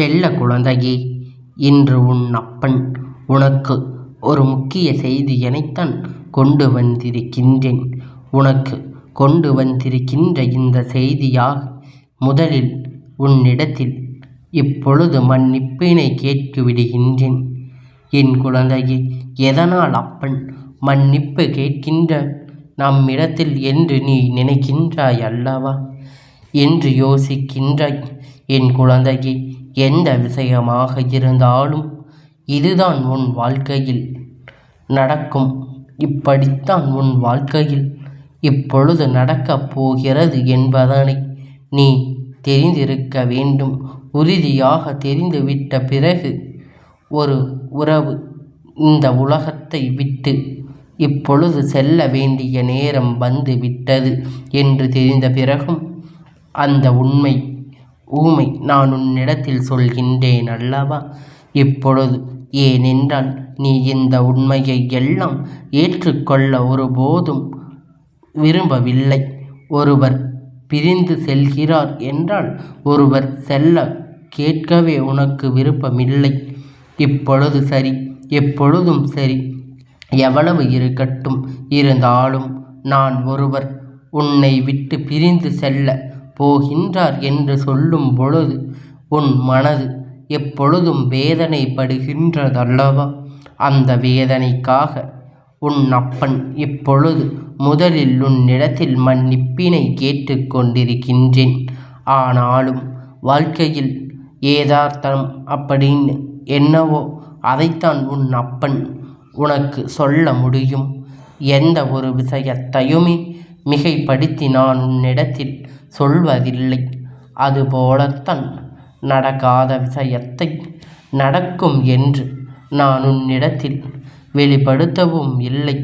செல்ல குழந்தையே, இன்று உன் அப்பன் உனக்கு ஒரு முக்கிய செய்தியைத்தான் கொண்டு வந்திருக்கின்றேன். உனக்கு கொண்டு வந்திருக்கின்ற இந்த செய்தியாக முதலில் உன்னிடத்தில் இப்பொழுது மன்னிப்பினை கேட்டு விடுகின்றேன். என் குழந்தையே, எதனால் அப்பன் மன்னிப்பு கேட்கின்ற நம்மிடத்தில் என்று நீ நினைக்கின்றாய் அல்லவா? என்று யோசிக்கின்றாய். என் குழந்தையே, எந்த விஷயமாக இருந்தாலும் இதுதான் உன் வாழ்க்கையில் நடக்கும், இப்படித்தான் உன் வாழ்க்கையில் இப்பொழுது நடக்கப் போகிறது என்பதனை நீ தெரிந்திருக்க வேண்டும். உறுதியாக தெரிந்துவிட்ட பிறகு ஒரு உறவு இந்த உலகத்தை விட்டு இப்பொழுது செல்ல வேண்டிய நேரம் வந்து விட்டது என்று தெரிந்த பிறகும் அந்த ஊமை நான் உன்னிடத்தில் சொல்கின்றேன் அல்லவா இப்பொழுது. ஏனென்றால் நீ இந்த உண்மையை எல்லாம் ஏற்றுக்கொள்ள ஒருபோதும் விரும்பவில்லை. ஒருவர் பிரிந்து செல்கிறார் என்றால் ஒருவர் செல்ல கேட்கவே உனக்கு விருப்பமில்லை. இப்பொழுது சரி, எப்பொழுதும் சரி, எவ்வளவு இருக்கட்டும், இருந்தாலும் நான் ஒருவர் உன்னை விட்டு பிரிந்து செல்ல போகின்றார் என்று சொல்லும் பொழுது உன் மனது எப்பொழுதும் வேதனைப்படுகின்றதல்லவா? அந்த வேதனைக்காக உன் அப்பன் இப்பொழுது முதலில் உன்னிடத்தில் மன்னிப்பினை கேட்டு கொண்டிருக்கின்றேன். ஆனாலும் வாழ்க்கையில் ஏதார்த்தம் அப்படின்னு என்னவோ அதைத்தான் உன் அப்பன் உனக்கு சொல்ல முடியும். எந்த ஒரு விஷயத்தையுமே மிகைப்படுத்தி நான் உன்னிடத்தில் சொல்வதில்லை. அதுபோலத்தான் நடக்காத விஷயத்தை நடக்கும் என்று நான் உன்னிடத்தில் வெளிப்படுத்தவும் இல்லை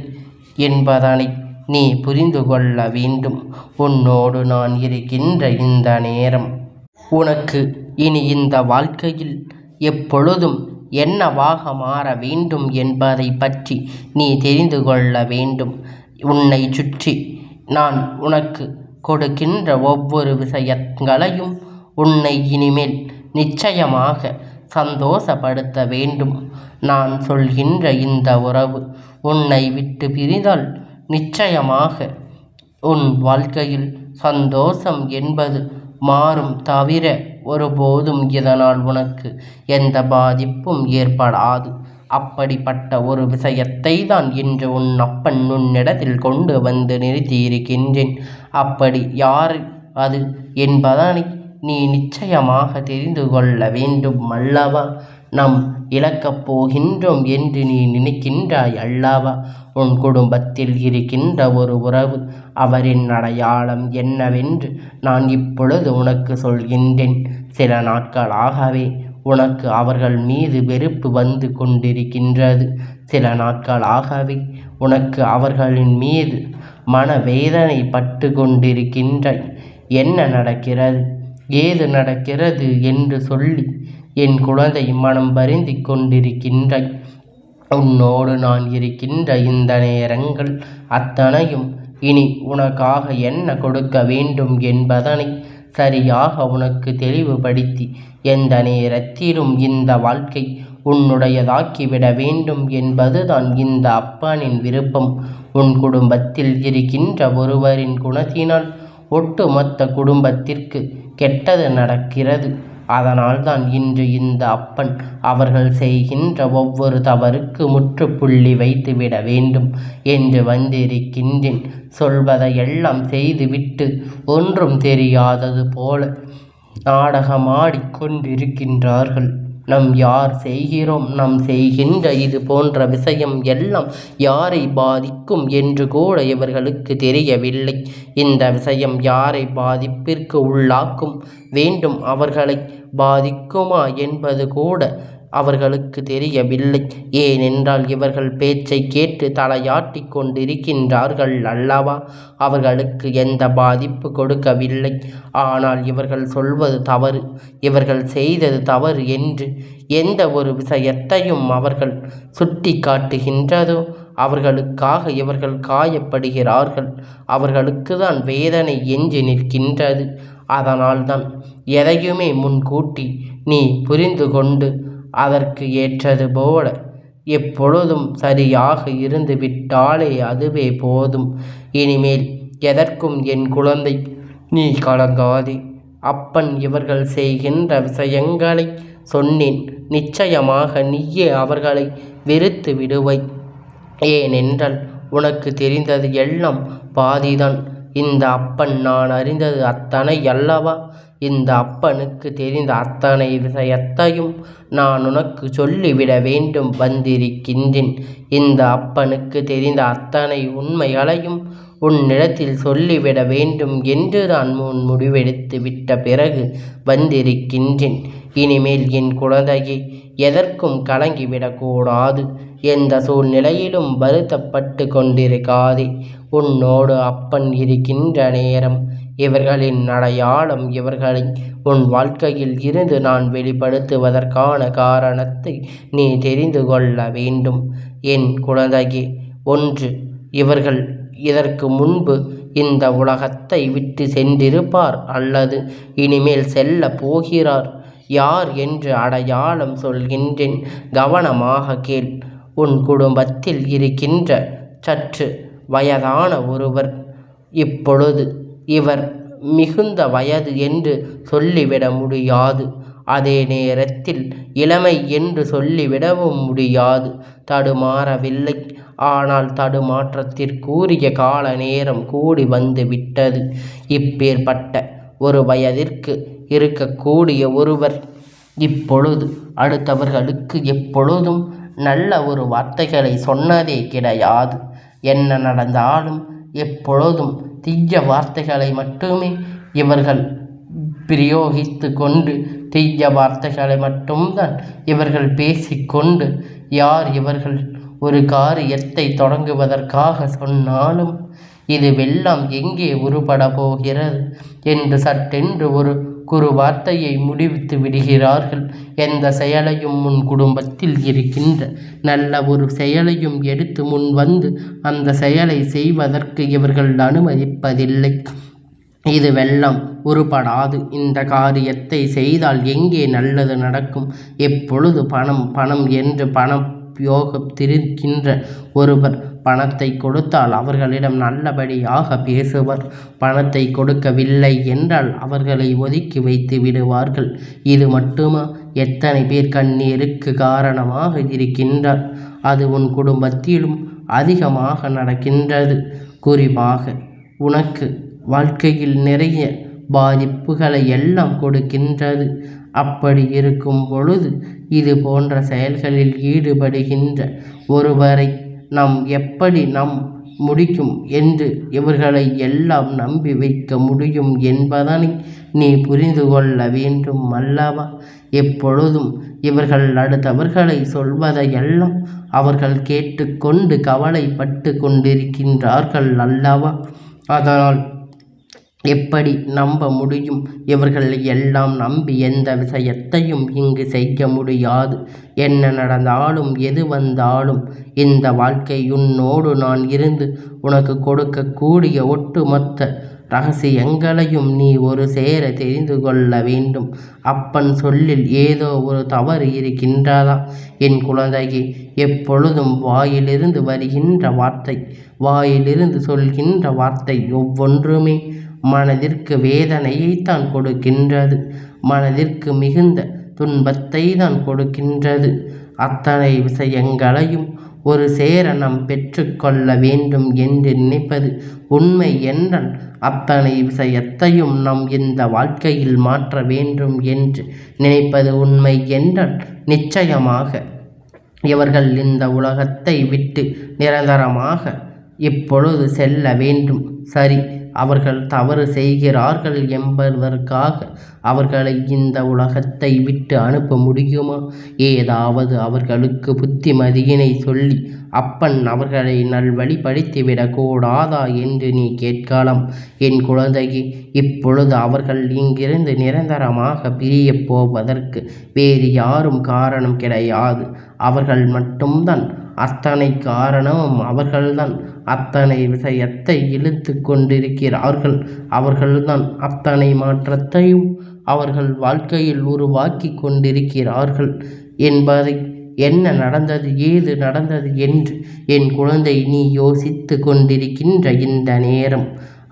என்பதனை நீ புரிந்து கொள்ள வேண்டும். உன்னோடு நான் இருக்கின்ற இந்த நேரம் உனக்கு இனி இந்த வாழ்க்கையில் எப்பொழுதும் என்னவாக மாற வேண்டும் என்பதை பற்றி நீ தெரிந்து கொள்ள வேண்டும். உன்னை சுற்றி நான் உனக்கு கொடுக்கின்ற ஒவ்வொரு விஷயங்களையும் உன்னை இனிமேல் நிச்சயமாக சந்தோஷப்படுத்த வேண்டும். நான் சொல்கின்ற இந்த உறவு உன்னை விட்டு பிரிந்தால் நிச்சயமாக உன் வாழ்க்கையில் சந்தோஷம் என்பது மாறும் தவிர ஒருபோதும் இதனால் உனக்கு எந்த பாதிப்பும் ஏற்படாது. அப்படிப்பட்ட ஒரு விஷயத்தை தான் இன்று உன் அப்பன் உன்னிடத்தில் கொண்டு வந்து நிறுத்தியிருக்கின்றேன். அப்படி யார் அது என்பதனை நீ நிச்சயமாக தெரிந்து கொள்ள வேண்டும் அல்லவா? நாம் இழக்கப் போகின்றோம் என்று நீ நினைக்கின்றாய் அல்லவா? உன் குடும்பத்தில் இருக்கின்ற ஒரு உறவு, அவரின் அடையாளம் என்னவென்று நான் இப்பொழுது உனக்கு சொல்கின்றேன். சில நாட்களாகவே உனக்கு அவர்கள் மீது வெறுப்பு வந்து கொண்டிருக்கின்றது. சில நாட்களாகவே உனக்கு அவர்களின் மீது மனவேதனை பட்டு கொண்டிருக்கின்றாய். என்ன நடக்கிறது, ஏது நடக்கிறது என்று சொல்லி என் குழந்தை மனம் வருந்தி கொண்டிருக்கின்றாய். உன்னோடு நான் இருக்கின்ற இந்த நேரங்கள் அத்தனையும் இனி உனக்காக என்ன கொடுக்க வேண்டும் என்பதனை சரியாக உனக்கு தெளிவுபடுத்தி எந்த நேரத்திலும் இந்த வாழ்க்கை உன்னுடையதாக்கிவிட வேண்டும் என்பதுதான் இந்த அப்பனின் விருப்பம். உன் குடும்பத்தில் இருக்கின்ற ஒருவரின் குணத்தினால் ஒட்டுமொத்த குடும்பத்திற்கு கெட்டது நடக்கிறது. அதனால்தான் இன்று இந்த அப்பன் அவர்கள் செய்கின்ற ஒவ்வொரு தவறுக்கு முற்றுப்புள்ளி வைத்துவிட வேண்டும் என்று வந்திருக்கின்றேன். சொல்வதையெல்லாம் செய்துவிட்டு ஒன்றும் தெரியாதது போல நாடகமாடிக்கொண்டிருக்கின்றார்கள். நாம் யார் செய்கிறோம், நாம் செய்கின்ற இது போன்ற விஷயம் எல்லாம் யாரை பாதிக்கும் என்று கூட இவர்களுக்கு தெரியவில்லை. இந்த விஷயம் யாரை பாதிப்பிற்கு உள்ளாக்கும் வேண்டும், அவர்களை பாதிக்குமா என்பது கூட அவர்களுக்கு தெரியவில்லை. ஏனென்றால் இவர்கள் பேச்சை கேட்டு தலையாட்டி கொண்டிருக்கின்றார்கள் அல்லவா? அவர்களுக்கு எந்த பாதிப்பு கொடுக்கவில்லை. ஆனால் இவர்கள் சொல்வது தவறு, இவர்கள் செய்தது தவறு என்று எந்த ஒரு விஷயத்தையும் அவர்கள் சுட்டி காட்டுகின்றதோ அவர்களுக்காக இவர்கள் காயப்படுகிறார்கள். அவர்களுக்கு தான் வேதனை எஞ்சி நிற்கின்றது. அதனால்தான் எதையுமே முன்கூட்டி நீ புரிந்து கொண்டு அதற்கு ஏற்றது போல எப்பொழுதும் சரியாக இருந்து விட்டாலே அதுவே போதும். இனிமேல் எதற்கும் என் குழந்தை நீ கலங்காதே. அப்பன் இவர்கள் செய்கின்ற விஷயங்களை சொன்னேன். நிச்சயமாக நீயே அவர்களை வெறுத்து விடுவாய். ஏனென்றால் உனக்கு தெரிந்தது எல்லாம் பாதிதான். இந்த அப்பன் நான் அறிந்தது அத்தனை அல்லவா? இந்த அப்பனுக்கு தெரிந்த அத்தனை விஷயத்தையும் நான் உனக்கு சொல்லிவிட வேண்டும் வந்திருக்கின்றேன். இந்த அப்பனுக்கு தெரிந்த அத்தனை உண்மைகளையும் உன்னிடத்தில் சொல்லிவிட வேண்டும் என்று நான் முன் முடிவெடுத்து விட்ட பிறகு வந்திருக்கின்றேன். இனிமேல் என் குழந்தையை எதற்கும் கலங்கிவிடக்கூடாது. எந்த சூழ்நிலையிலும் வருத்தப்பட்டு கொண்டிருக்காதே. உன்னோடு அப்பன் இருக்கின்ற நேரம் இவர்களின் அடையாளம் இவர்களை உன் வாழ்க்கையில் இருந்து நான் வெளிப்படுத்துவதற்கான காரணத்தை நீ தெரிந்து கொள்ள வேண்டும். என் குழந்தையே, ஒன்று, இவர்கள் இதற்கு முன்பு இந்த உலகத்தை விட்டு சென்றிருப்பார் அல்லது இனிமேல் செல்ல போகிறார். யார் என்று அடையாளம் சொல்கின்றேன், கவனமாக கேள். உன் குடும்பத்தில் இருக்கின்ற சற்று வயதான ஒருவர். இப்பொழுது இவர் மிகுந்த வயது என்று சொல்லிவிட முடியாது. அதே நேரத்தில் இளமை என்று சொல்லிவிடவும் முடியாது. தடுமாறவில்லை, ஆனால் தடுமாற்றத்திற்குரிய கால நேரம் கூடி வந்து விட்டது. இப்பேற்பட்ட ஒரு வயதிற்கு இருக்கக்கூடிய ஒருவர் இப்பொழுது அடுத்தவர்களுக்கு எப்பொழுதும் நல்ல ஒரு வார்த்தைகளை சொன்னதே கிடையாது. என்ன நடந்தாலும் எப்பொழுதும் தீய வார்த்தைகளை மட்டுமே இவர்கள் பிரயோகித்து கொண்டு, தீய வார்த்தைகளை மட்டும்தான் இவர்கள் பேசிக்கொண்டு, யார் இவர்கள் ஒரு காரியத்தை தொடங்குவதற்காக சொன்னாலும் இதுவெல்லாம் எங்கே உருப்பட போகிறது என்று சட்டென்று ஒரு குறு வார்த்தையை முடிவித்து விடுகிறார்கள். எந்த செயலையும் முன் குடும்பத்தில் இருக்கின்ற நல்ல ஒரு செயலையும் எடுத்து முன் வந்து அந்த செயலை செய்வதற்கு இவர்கள் அனுமதிப்பதில்லை. இதுவெல்லாம் உருப்படாது. இந்த காரியத்தை செய்தால் எங்கே நல்லது நடக்கும்? எப்பொழுது பணம் பணம் என்று பணம் யோகத்திருக்கின்ற ஒருவர் பணத்தை கொடுத்தால் அவர்களிடம் நல்லபடியாக பேசுவர். பணத்தை கொடுக்கவில்லை என்றால் அவர்களை ஒதுக்கி வைத்து விடுவார்கள். இது மட்டுமா? எத்தனை பேர் கண்ணீருக்கு காரணமாக இருக்கின்றார். அது உன் குடும்பத்திலும் அதிகமாக நடக்கின்றது. குறிப்பாக உனக்கு வாழ்க்கையில் நிறைய பாதிப்புகளை எல்லாம் கொடுக்கின்றது. அப்படி இருக்கும் பொழுது இது போன்ற செயல்களில் ஈடுபடுகின்ற ஒருவரை நாம் எப்படி முடிக்கும் என்று இவர்களை எல்லாம் நம்பி வைக்க முடியும் என்பதனை நீ புரிந்து கொள்ள வேண்டும் அல்லவா? எப்பொழுதும் இவர்கள் அடுத்தவர்களை சொல்வதையெல்லாம் அவர்கள் கேட்டுக்கொண்டு கவலைப்பட்டு கொண்டிருக்கின்றார்கள் அல்லவா? அதனால் எப்படி நம்ப முடியும்? இவர்கள் எல்லாம் நம்பி எந்த விஷயத்தையும் இங்கு செய்ய முடியாது. என்ன நடந்தாலும் எது வந்தாலும் இந்த வாழ்க்கை உன்னோடு நான் இருந்து உனக்கு கொடுக்கக்கூடிய ஒட்டுமொத்த ரகசியங்களையும் நீ ஒரு சேர தெரிந்து கொள்ள வேண்டும். அப்பன் சொல்லில் ஏதோ ஒரு தவறு இருக்கின்றதா? என் குழந்தையே, எப்பொழுதும் வாயிலிருந்து வருகின்ற வார்த்தை, வாயிலிருந்து சொல்கின்ற வார்த்தை ஒவ்வொன்றுமே மனதிற்கு வேதனையைத்தான் கொடுக்கின்றது. மனதிற்கு மிகுந்த துன்பத்தை தான் கொடுக்கின்றது. அத்தனை விஷயங்களையும் ஒரு சேர நாம் பெற்றுக்கொள்ள வேண்டும் என்று நினைப்பது உண்மை என்றால் அத்தனை விஷயத்தையும் நாம் இந்த வாழ்க்கையில் மாற்ற வேண்டும் என்று நினைப்பது உண்மை என்றால் நிச்சயமாக இவர்கள் இந்த உலகத்தை விட்டு நிரந்தரமாக இப்பொழுது செல்ல வேண்டும். சரி, அவர்கள் தவறு செய்கிறார்கள் என்பதற்காக அவர்களை இந்த உலகத்தை விட்டு அனுப்ப முடியுமா? ஏதாவது அவர்களுக்கு புத்திமதியினை சொல்லி அப்பன் அவர்களை நல்வழிப்படுத்திவிடக்கூடாதா என்று நீ கேட்கலாம். என் குழந்தையே, இப்பொழுது அவர்கள் இங்கிருந்து நிரந்தரமாக பிரியப் போவதற்கு வேறு யாரும் காரணம் கிடையாது. அவர்கள் மட்டும்தான். அத்தனை காரணமும் அவர்கள்தான். அத்தனை விஷயத்தை இழுத்து கொண்டிருக்கிறார்கள். அவர்கள்தான் அத்தனை மாற்றத்தையும் அவர்கள் வாழ்க்கையில் உருவாக்கி கொண்டிருக்கிறார்கள் என்பதை, என்ன நடந்தது, ஏது நடந்தது என்று என் குழந்தை நீ யோசித்து கொண்டிருக்கின்ற இந்த நேரம்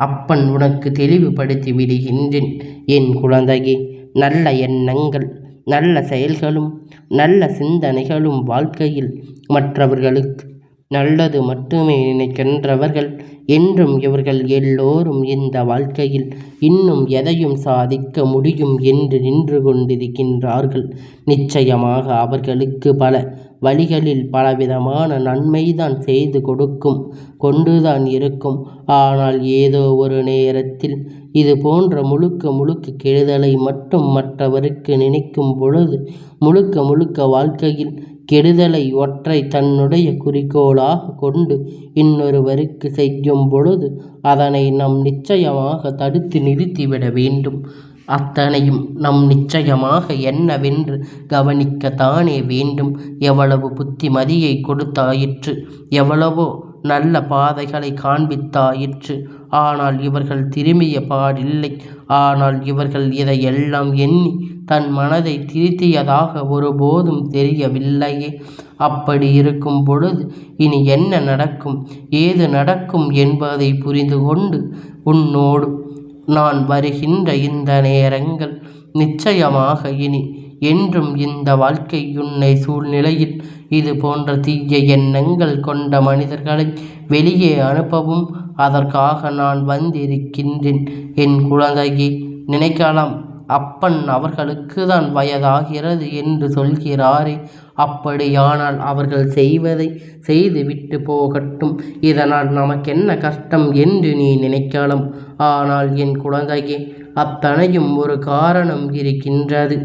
அப்பன் உனக்கு தெளிவுபடுத்தி விடுகின்றேன். என் குழந்தையே, நல்ல எண்ணங்கள், நல்ல செயல்களும் நல்ல சிந்தனைகளும் வாழ்க்கையில் மற்றவர்களுக்கு நல்லது மட்டுமே நினைக்கின்றவர்கள் என்றும் இவர்கள் எல்லோரும் இந்த வாழ்க்கையில் இன்னும் எதையும் சாதிக்க முடியும் என்று நின்று கொண்டிருக்கின்றார்கள். நிச்சயமாக அவர்களுக்கு பல வழிகளில் பலவிதமான நன்மைதான் செய்து கொடுக்கும் கொண்டுதான் இருக்கும். ஆனால் ஏதோ ஒரு நேரத்தில் இது போன்ற முழுக்க கெடுதலை மட்டும் மற்றவருக்கு நினைக்கும் பொழுது முழுக்க வாழ்க்கையில் கெடுதலை ஒற்றை தன்னுடைய குறிக்கோளாக கொண்டு இன்னொருவருக்கு செய்யும் பொழுது அதனை நாம் நிச்சயமாக தடுத்து நிறுத்திவிட வேண்டும். அத்தனையும் நம் நிச்சயமாக என்னவென்று கவனிக்கத்தானே வேண்டும். எவ்வளவு புத்திமதியை கொடுத்தாயிற்று, எவ்வளவோ நல்ல பாதைகளை காண்பித்தாயிற்று. ஆனால் இவர்கள் திரும்பிய பாடில்லை. ஆனால் இவர்கள் இதையெல்லாம் எண்ணி தன் மனதை திருத்தியதாக ஒருபோதும் தெரியவில்லையே. அப்படி இருக்கும் பொழுது இனி என்ன நடக்கும், ஏது நடக்கும் என்பதை புரிந்து கொண்டு உன்னோடு நான் வருகின்ற இந்த நேரங்கள் நிச்சயமாக இனி என்றும் இந்த வாழ்க்கை உன்னை சூழ்நிலையில் இது போன்ற தீய எண்ணங்கள் கொண்ட மனிதர்களை வெளியே அனுப்பவும் அதற்காக நான் வந்திருக்கின்றேன். என் குழந்தையை, நினைக்கலாம் அப்பன் அவர்களுக்கு தான் வயதாகிறது என்று சொல்கிறாரே, அப்படியானால் அவர்கள் செய்வதை செய்துவிட்டு போகட்டும், இதனால் நமக்கென்ன கஷ்டம் என்று நீ நினைக்கலாம். ஆனால் என் குழந்தையே, அத்தனையும் ஒரு காரணம் இருக்கின்றது,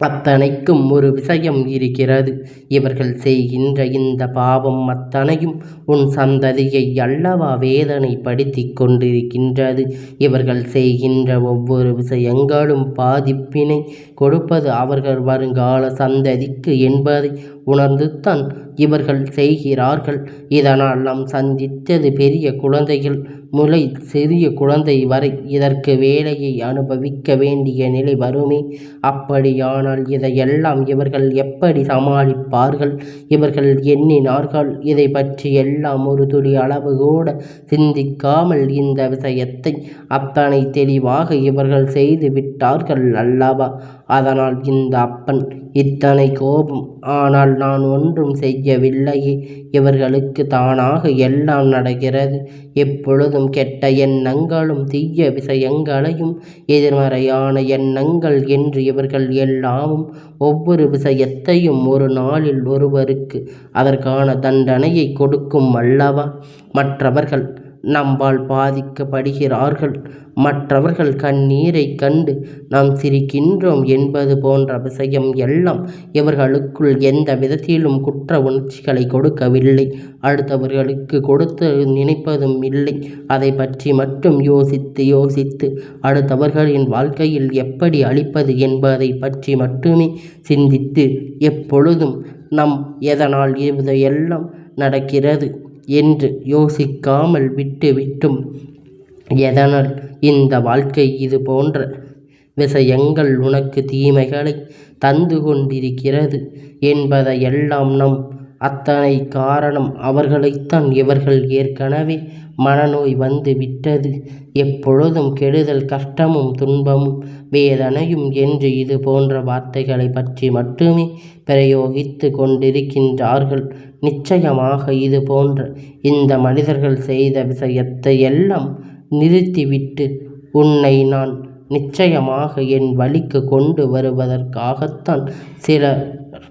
அத்தனைக்கும் ஒரு விஷயம் இருக்கிறது. இவர்கள் செய்கின்ற இந்த பாவம் அத்தனையும் உன் சந்ததியை அல்லவா வேதனைப்படுத்தி கொண்டிருக்கின்றது. இவர்கள் செய்கின்ற ஒவ்வொரு விஷயங்களும் பாதிப்பினை கொடுப்பது அவர்கள் வருங்கால சந்ததிக்கு என்பதை உணர்ந்துதான் இவர்கள் செய்கிறார்கள். இதனால் நாம் சந்தித்தது பெரிய குழந்தைகள் முலை சிறிய குழந்தை வரை இதற்கு வேலையை அனுபவிக்க வேண்டிய நிலை வருமே. அப்படியானால் இதையெல்லாம் இவர்கள் எப்படி சமாளிப்பார்கள்? இவர்கள் எண்ணினார்கள் இதை பற்றி எல்லாம் ஒரு துளி அளவு கூட சிந்திக்காமல் இந்த விஷயத்தை அத்தனை தெளிவாக இவர்கள் செய்து விட்டார்கள் அல்லவா? அதனால் இந்த அப்பன் இத்தனை கோபம். ஆனால் நான் ஒன்றும் செய்யவில்லையே, இவர்களுக்கு தானாக எல்லாம் நடக்கிறது. எப்பொழுதும் கெட்ட எண்ணங்களும் தீய விஷயங்களையும் எதிர்மறையான எண்ணங்கள் என்று இவர்கள் எல்லாமும் ஒவ்வொரு விஷயத்தையும் ஒரு நாளில் ஒருவருக்கு அதற்கான தண்டனையை கொடுக்கும் அல்லவா? மற்றவர்கள் நம்மால் பாதிக்கப்படுகிறார்கள், மற்றவர்கள் கண்ணீரை கண்டு நாம் சிரிக்கின்றோம் என்பது போன்ற விஷயம் எல்லாம் இவர்களுக்குள் எந்த விதத்திலும் குற்ற உணர்ச்சிகளை கொடுக்கவில்லை. அடுத்தவர்களுக்கு கொடுத்து நினைப்பதும் இல்லை. அதை பற்றி மட்டும் யோசித்து அடுத்தவர்களின் வாழ்க்கையில் எப்படி அளிப்பது என்பதை பற்றி மட்டுமே சிந்தித்து எப்பொழுதும் நம் எதனால் இதையெல்லாம் நடக்கிறது என்று யோசிக்காமல் விட்டும் எதனால் இந்த வாழ்க்கை இது போன்ற விஷயங்கள் உனக்கு தீமைகளை தந்து கொண்டிருக்கிறது என்பதையெல்லாம் நம் அத்தனை காரணம் அவர்களைத்தான். இவர்கள் ஏற்கனவே மனநோய் வந்து விட்டது. எப்பொழுதும் கெடுதல், கஷ்டமும் துன்பமும் வேதனையும் என்று இது போன்ற வார்த்தைகளை பற்றி மட்டுமே பிரயோகித்து கொண்டிருக்கின்றார்கள். நிச்சயமாக இது போன்ற இந்த மனிதர்கள் செய்த விஷயத்தை எல்லாம் நிறுத்திவிட்டு உன்னை நான் நிச்சயமாக என் வழிக்கு கொண்டு வருவதற்காகத்தான் சிலர்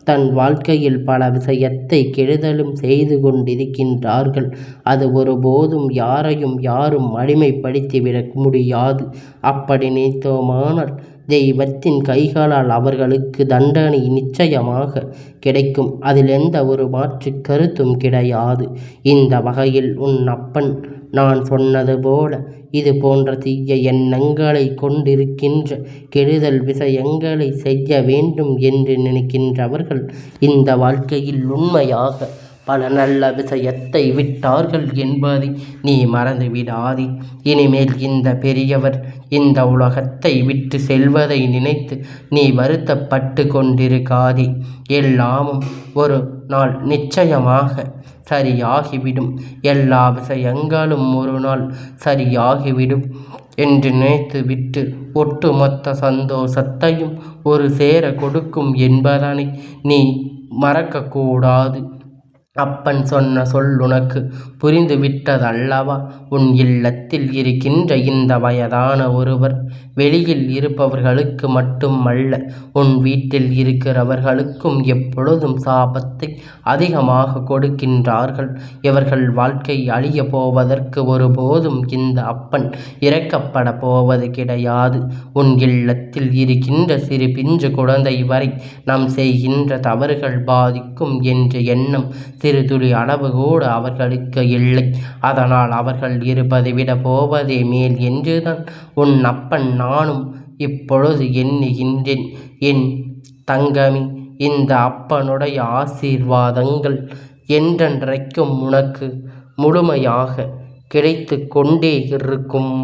தன் வாழ்க்கையில் பல விஷயத்தை கெடுதலும் செய்து கொண்டிருக்கின்றார்கள். அது ஒருபோதும் யாரும் அடிமைப்படுத்திவிட முடியாது. அப்படி நினைத்தோமானால் தெய்வத்தின் கைகளால் அவர்களுக்கு தண்டனை நிச்சயமாக கிடைக்கும். அதில் எந்த ஒரு மாற்று கருத்தும் கிடையாது. இந்த வகையில் உன் அப்பன் நான் சொன்னது போல இது போன்ற தீய எண்ணங்களை கொண்டிருக்கின்ற கெடுதல் விஷயங்களை செய்ய வேண்டும் என்று நினைக்கின்றவர்கள் இந்த வாழ்க்கையில் உண்மையாக பல நல்ல விஷயத்தை விட்டார்கள் என்பதை நீ மறந்து விடாதே. இனிமேல் இந்த பெரியவர் இந்த உலகத்தை விட்டு செல்வதை நினைத்து நீ வருத்தப்பட்டு கொண்டிருக்காதே. எல்லாமும் ஒரு நாள் நிச்சயமாக சரியாகிவிடும். எல்லா விஷயங்களும் ஒரு நாள் சரியாகிவிடும் என்று நினைத்து விட்டு ஒட்டுமொத்த சந்தோஷத்தையும் ஒரு சேர கொடுக்கும் என்பதனை நீ மறக்கக்கூடாது. அப்பன் சொன்ன சொல் உனக்கு புரிந்து விட்டதல்லவா? உன் இல்லத்தில் இருக்கின்ற இந்த வயதான ஒருவர் வெளியில் இருப்பவர்களுக்கு மட்டுமல்ல, உன் வீட்டில் இருக்கிறவர்களுக்கும் எப்பொழுதும் சாபத்தை அதிகமாக கொடுக்கின்றார்கள். இவர்கள் வாழ்க்கை அழிய போவதற்கு ஒருபோதும் இந்த அப்பன் இறக்கப்பட போவது கிடையாது. உன் இல்லத்தில் இருக்கின்ற சிறு பிஞ்சு குழந்தை வரை நாம் செய்கின்ற தவறுகள் பாதிக்கும் என்ற எண்ணம் சிறு துளி அளவு கூட அவர்களுக்கு இல்லை. அதனால் அவர்கள் இருப்பதை விட போவதே மேல் என்றுதான் உன் அப்பன் நானும் இப்பொழுது எண்ணுகின்றேன். என் தங்கமி, இந்த அப்பனுடைய ஆசீர்வாதங்கள் என்றென்றைக்கும் உனக்கு முழுமையாக கிடைத்து கொண்டே இருக்கும்.